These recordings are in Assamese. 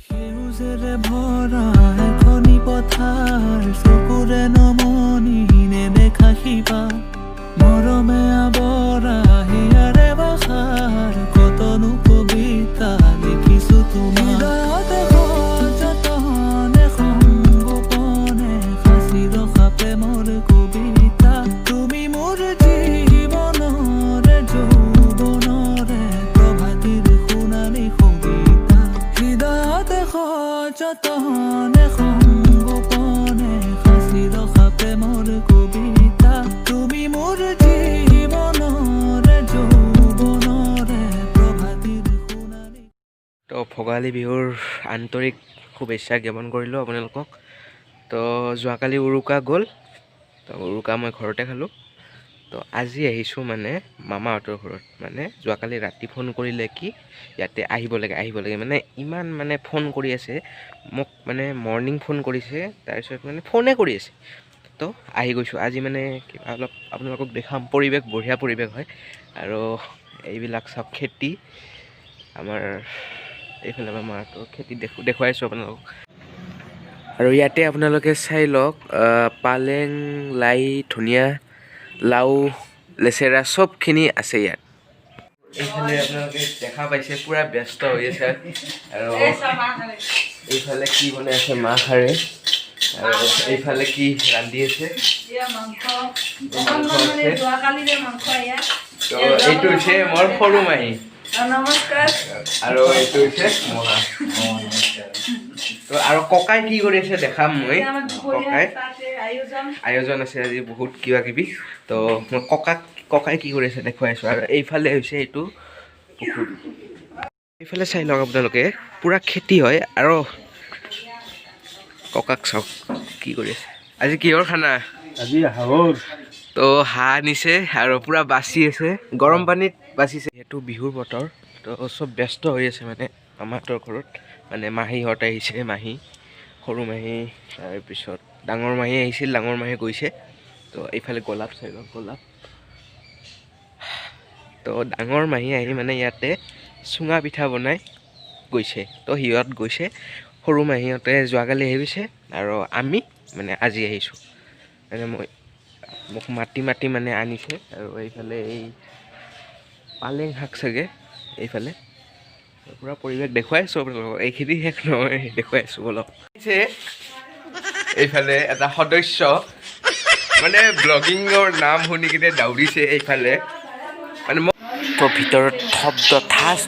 সেউজেৰে ভৰা এখনি পথাৰ চকুৰে নমনি নেদেখা শিপা মৰমে আৱৰা হিয়াৰে বাসাৰ কতনো কবিতা লিখিছো তোমাৰ হৃদয়তে সযতনে সংগোপনে সাঁচি ৰখা প্ৰেমৰ কবিতা তুমি মোৰ জীৱনৰে যৌৱনৰে প্ৰভাতিৰ সোণালী কবিতা হৃদয়তে সযতনে সংগোপনে সাঁচি ৰখা প্ৰেমৰ কবিতা তুমি মোৰ জীৱনৰে যৌৱনৰে প্ৰভাতিৰ সোণালী। তো ভোগালী বিহুৰ আন্তৰিক শুভেচ্ছা জ্ঞাপন কৰিলোঁ আপোনালোকক। তো যোৱাকালি উৰুকা গ'ল, তো উৰুকা মই ঘৰতে খালোঁ। তো আজি আহিছোঁ মানে মামাহঁতৰ ঘৰত। মানে যোৱাকালি ৰাতি ফোন কৰিলে কি ইয়াতে আহিব লাগে মানে ইমান মানে ফোন কৰি আছে মোক, মানে মৰ্ণিং ফোন কৰিছে, তাৰপিছত মানে ফোনে কৰি আছে। তো আহি গৈছোঁ আজি, মানে কিবা অলপ আপোনালোকক দেখাম। পৰিৱেশ বঢ়িয়া পৰিৱেশ হয়। আৰু এইবিলাক চব খেতি আমাৰ এইফালে মামাহঁতৰ খেতি দেখুৱাইছোঁ আপোনালোকক। আৰু ইয়াতে আপোনালোকে চাই লওক, পালেং, লাই, ধনিয়া, লাও, লেচেৰা চবখিনি আছে ইয়াত। এইফালে আপোনালোকে দেখা পাইছে পুৰা ব্যস্ত হৈ আছে। আৰু এইফালে কি বনাই আছে মা খাৰে, আৰু এইফালে কি ৰান্ধি আছে, এইটো হৈছে মোৰ সৰু মাহী, আৰু এইটো হৈছে মহা। তো আৰু ককাই কি কৰি আছে দেখাম মই। ককাই আয়োজন আছে আজি বহুত কিবা কিবি, তো মই ককাই কি কৰি আছে দেখুৱাইছোঁ। আৰু এইফালে হৈছে এইটো পুখুৰী। এইফালে চাই লওক আপোনালোকে পুৰা খেতি হয়। আৰু ককাক চাওক কি কৰি আছে। আজি কিহৰ খানা? আজি হাঁহৰ। তো হাঁহ আনিছে আৰু পুৰা বাচি আছে, গৰম পানীত বাচিছে। সেইটো বিহুৰ বতৰ, তো চব ব্যস্ত হৈ আছে মানে মামাহঁতৰ ঘৰত। মানে মাহীহঁত আহিছে, মাহী, সৰু মাহী, তাৰপিছত ডাঙৰ মাহী আহিছিল, ডাঙৰ মাহী গৈছে। তো এইফালে গোলাপ চাই লওক, গোলাপ। তো ডাঙৰ মাহী আহি মানে ইয়াতে চুঙা পিঠা বনাই গৈছে। তো সিহঁত গৈছে, সৰু মাহীহঁতে যোৱাকালি আহি গৈছে, আৰু আমি মানে আজি আহিছোঁ। মানে মোক মাতি মানে আনিছে। আৰু এইফালে এই পালেং শাক চাগে এইফালে পুৰা পৰিৱেশ দেখুৱাইছোঁ আপোনালোকক। এইখিনি শেষ নহয়, দেখুৱাইছোঁ অলপ। এইফালে এটা সদস্য মানে ব্লগিঙৰ নাম শুনি কিনে দাউৰিছে এইফালে। মানে তো ভিতৰত শব্দ ঠাচ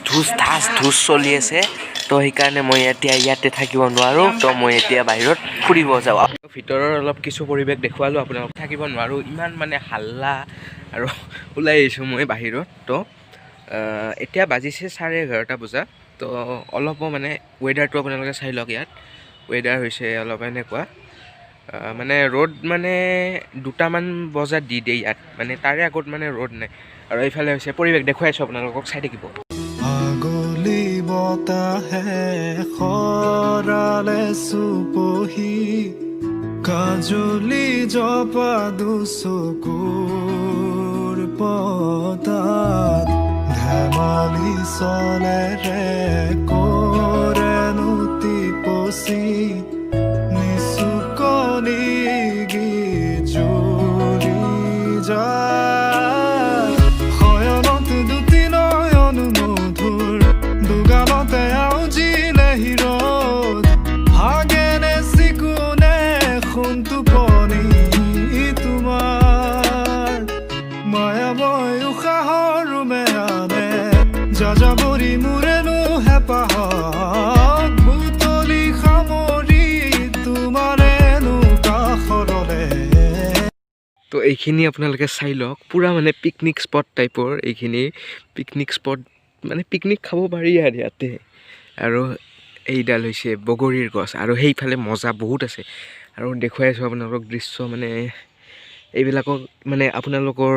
ধুচ চলি আছে। তো সেইকাৰণে মই এতিয়া ইয়াতে থাকিব নোৱাৰোঁ। তো মই এতিয়া বাহিৰত ফুৰিব যাওঁ। ভিতৰৰ অলপ কিছু পৰিৱেশ দেখুৱালোঁ আপোনালোক। থাকিব নোৱাৰোঁ, ইমান মানে হাল্লা। আৰু ওলাই আহিছোঁ মই বাহিৰত। তো এতিয়া বাজিছে 11:30 বজা। তো অলপো মানে ৱেডাৰটো আপোনালোকে চাই লওক। ইয়াত ৱেডাৰ হৈছে অলপ এনেকুৱা, মানে ৰ'দ মানে 2টামান বজাত দি দিয়ে ইয়াত, মানে তাৰে আগত মানে ৰ'দ নাই। আৰু এইফালে হৈছে পৰিৱেশ দেখুৱাইছোঁ আপোনালোকক, চাই থাকিব। আগলি বতাহে খৰালে চুপহি কাজলি জপা দুচকুৰ পতাত ধেমালি চলেৰে কৰে নুতি পচি নিচুকনি গীত জুৰি যায় শয়নত দুটি নয়ন মধুৰ দুগালতে আউজিলে হিৰত ভাগেনে চিকুনে সোণ টোপনি তোমাৰ মায়াময় উশাহৰ মেয়ানে যাযাবৰী মোৰেনো হেঁপাহত বুটলি সামৰি তোমাৰেনো কাষৰলে। তো এইখিনি আপোনালোকে চাই লওক, পূৰা মানে পিকনিক স্পট টাইপৰ। এইখিনি পিকনিক স্পট মানে পিকনিক খাব পাৰি আৰু ইয়াতে। আৰু এইডাল হৈছে বগৰীৰ গছ, আৰু সেইফালে মজা বহুত আছে। আৰু দেখুৱাইছোঁ আপোনালোকক দৃশ্য। মানে এইবিলাকক মানে আপোনালোকৰ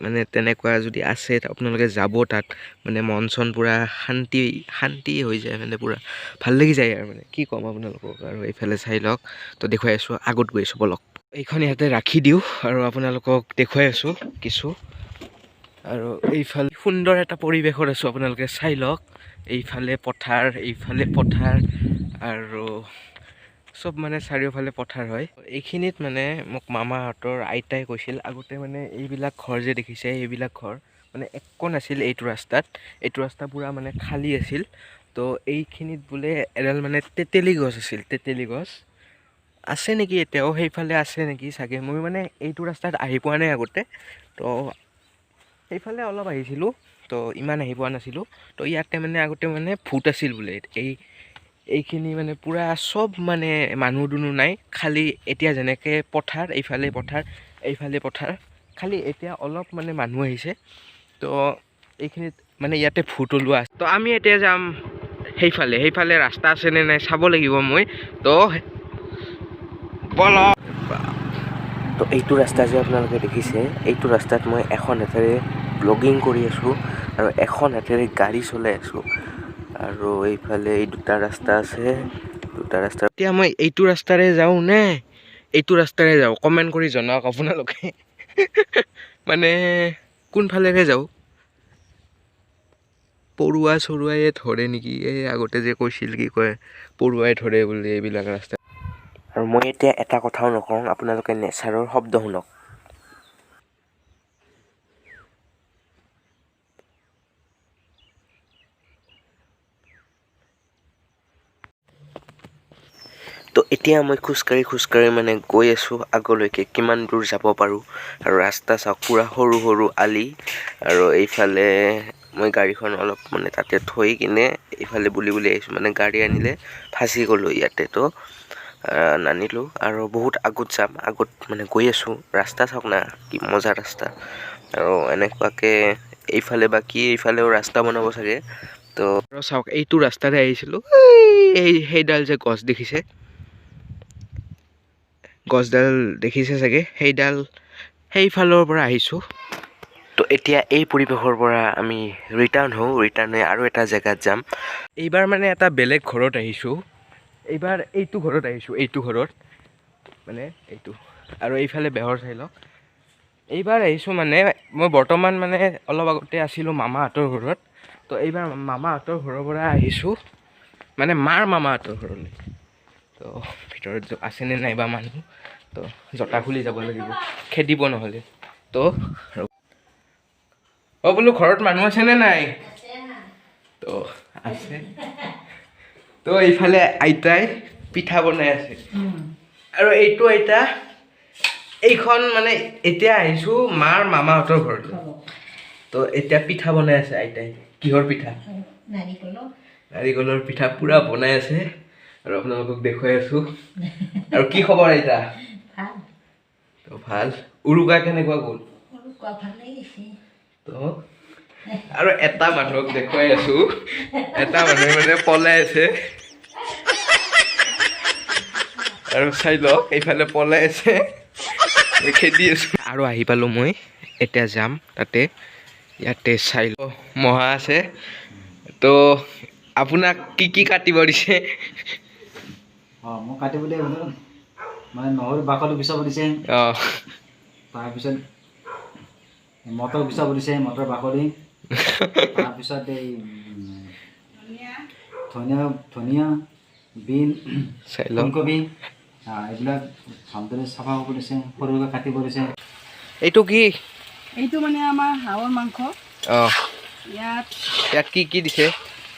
মানে তেনেকুৱা যদি আছে আপোনালোকে যাব তাত, মানে মন চন পূৰা শান্তি হৈ যায়, মানে পূৰা ভাল লাগি যায় আৰু মানে কি ক'ম আপোনালোকক। আৰু এইফালে চাই লওক, তো দেখুৱাই আছোঁ, আগত গৈছোঁ বলক। এইখন ইয়াতে ৰাখি দিওঁ আৰু আপোনালোকক দেখুৱাই আছোঁ কিছু। আৰু এইফালে সুন্দৰ এটা পৰিৱেশত আছোঁ, আপোনালোকে চাই লওক। এইফালে পথাৰ আৰু চব মানে চাৰিওফালে পথাৰ হয়। এইখিনিত মানে মোক মামাহঁতৰ আইতাই কৈছিল আগতে মানে এইবিলাক ঘৰ যে দেখিছে, এইবিলাক ঘৰ মানে একো নাছিল এইটো ৰাস্তা পুৰা মানে খালী আছিল। তো এইখিনিত বোলে এডাল মানে তেতেলী গছ আছিল, তেতেলী গছ আছে নেকি এতিয়াও, সেইফালে আছে নেকি চাগে। মই মানে এইটো ৰাস্তাত আহি পোৱা নাই আগতে, তো সেইফালে অলপ আহিছিলোঁ, তো ইমান আহি পোৱা নাছিলোঁ। তো ইয়াতে মানে আগতে মানে ভূত আছিল বোলে। এইখিনি মানে পূৰা চব মানে মানুহ দুনুহ নাই, খালী এতিয়া যেনেকৈ পথাৰ, এইফালে পথাৰ খালী এতিয়া অলপ মানে মানুহ আহিছে। তো এইখিনিত মানে ইয়াতে ভূত ওলোৱা আছে। তো আমি এতিয়া যাম সেইফালে ৰাস্তা আছেনে নাই চাব লাগিব মই। তো বলক। তো এইটো ৰাস্তা যে আপোনালোকে দেখিছে, এইটো ৰাস্তাত মই এখন হাতেৰে ব্লগিং কৰি আছোঁ আৰু এখন হাতেৰে গাড়ী চলাই আছোঁ। আৰু এইফালে এই দুটা ৰাস্তা আছে, এতিয়া মই এইটো ৰাস্তাৰে যাওঁ নে এইটো ৰাস্তাৰে যাওঁ, কমেণ্ট কৰি জনাওক আপোনালোকে। মানে কোনফালেৰে যাওঁ। পৰুৱা চৰুৱাই ধৰে নেকি, এই আগতে যে কৈছিল কি কয় পৰুৱাই ধৰে বুলি এইবিলাক ৰাস্তা। আৰু মই এতিয়া এটা কথাও নকওঁ, আপোনালোকে নেচাৰৰ শব্দ শুনক। তো এতিয়া মই খোজকাঢ়ি মানে গৈ আছোঁ আগলৈকে, কিমান দূৰ যাব পাৰোঁ। আৰু ৰাস্তা চাওক, পূৰা সৰু সৰু আলি, আৰু এইফালে মই গাড়ীখন অলপ মানে তাতে থৈ কিনে এইফালে বুলি আহিছোঁ, মানে গাড়ী আনিলে ফাঁচি গ'লোঁ ইয়াতে। তো নানিলোঁ আৰু বহুত আগত যাম, আগত মানে গৈ আছোঁ। ৰাস্তা চাওক না, কি মজা ৰাস্তা। আৰু এনেকুৱাকৈ এইফালেও ৰাস্তা বনাব চাগে। তো চাওক, এইটো ৰাস্তাৰে আহিছিলোঁ, সেইডাল যে গছডাল দেখিছে চাগে, সেইফালৰ পৰা আহিছোঁ। তো এতিয়া এই পৰিৱেশৰ পৰা আমি ৰিটাৰ্ণ হৈ আৰু এটা জেগাত যাম। এইবাৰ মানে এটা বেলেগ ঘৰত আহিছোঁ, এইটো ঘৰত মানে এইটো, আৰু এইফালে বেহৰ চাই লওক। এইবাৰ আহিছোঁ মানে মই বৰ্তমান মানে অলপ আগতে আছিলোঁ মামাহঁতৰ ঘৰত। তো এইবাৰ মামাহঁতৰ ঘৰৰ পৰা আহিছোঁ মানে মাৰ মামাহঁতৰ ঘৰলৈ। তো ভিতৰত আছেনে নাইবা মানুহ, তো জোতা খুলি যাব লাগিব, খেদিব নহ'লে। তো বোলো ঘৰত মানুহ আছেনে নাই? তো আছে। তো এইফালে আইতাই পিঠা বনাই আছে, আৰু এইটো আইতা, এইখন মানে এতিয়া আহিছোঁ মাৰ মামাহঁতৰ ঘৰলৈ। তো এতিয়া পিঠা বনাই আছে আইতাই। কিহৰ পিঠা? নাৰিকলৰ পিঠা পূৰা বনাই আছে, আৰু আপোনালোকক দেখুৱাই আছোঁ। আৰু কি খবৰ আইতা? তো ভাল। উৰুকা কেনেকুৱা গ'ল? তো আৰু এটা মানুহক দেখুৱাই আছোঁ, এটা মানুহে মানে পলাই আছে, আৰু চাই লওক এইফালে পলাই আছে, মই খেদি আছোঁ। আৰু আহি পালোঁ মই, এতিয়া যাম তাতে। ইয়াতে চাই লওক মহা আছে। তো আপোনাক কি কাটিব দিছে? মই কাটিব দিয়ে মানে নহৰু বাকলি গুচাব দিছে, তাৰপিছত মটৰ গুচাব দিছে, মটৰ বাকলি, তাৰপিছত এই ধনিয়া, বিন, ফুলকবি, এইবিলাক ভালদৰে চাফা কৰিব দিছে, সৰুকৈ কাটিব দিছে। এইটো কি? এইটো মানে আমাৰ হাঁহৰ মাংস। ইয়াত কি দিছে?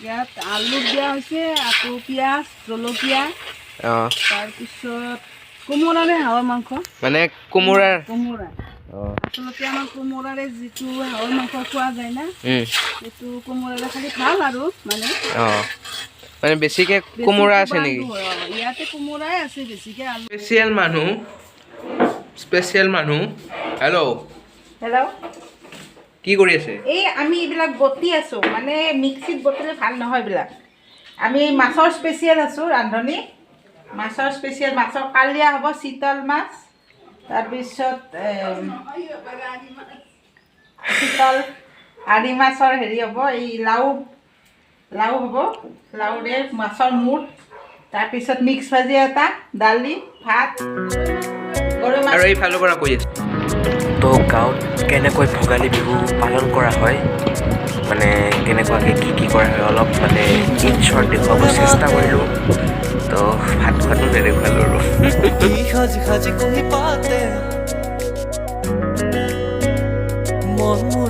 ইয়াত আলু দিয়া হৈছে, আকৌ পিঁয়াজ, জলকীয়া, তাৰপিছত কোমোৰাৰে হাঁহৰ মাংস। মানে কোমোৰা আচলতে আমাৰ কোমোৰাৰে যিটো হাঁহৰ মাংস খোৱা যায় না, সেইটো কোমোৰাৰে খালি ভাল আৰু মানে বেছিকে কোমোৰা আছে নেকি? ইয়াতে কোমোৰাই আছে বেছিকে। স্পেচিয়েল মানুহ। হেল্ল', কি কৰি আছে? এই আমি এইবিলাক বটি আছোঁ, মানে মিক্সিত বটিলে ভাল নহয় এইবিলাক। আমি মাছৰ স্পেচিয়েল আছোঁ ৰান্ধনি, মাছৰ কালিয়া হ'ব, চিতল মাছ, তাৰপিছত চিতল আৰি মাছৰ হেৰি হ'ব, এই লাও হ'ব, লাওৰে মাছৰ মুঠ, তাৰপিছত মিক্স ভাজি এটা, দালি, ভাত, আৰু এইফালৰ পৰা কৈ আছোঁ। তো গাঁৱত কেনেকৈ ভোগালী বিহু পালন কৰা হয় মানে কেনেকুৱাকৈ কি কৰা হয় অলপ মানে ইন শ্বৰ্ট দেখুৱাব চেষ্টা কৰিলোঁ তো ভাত খোৱাটো নেদেখুৱালোঁ আৰু সাজি সাজি কহি পাতে মন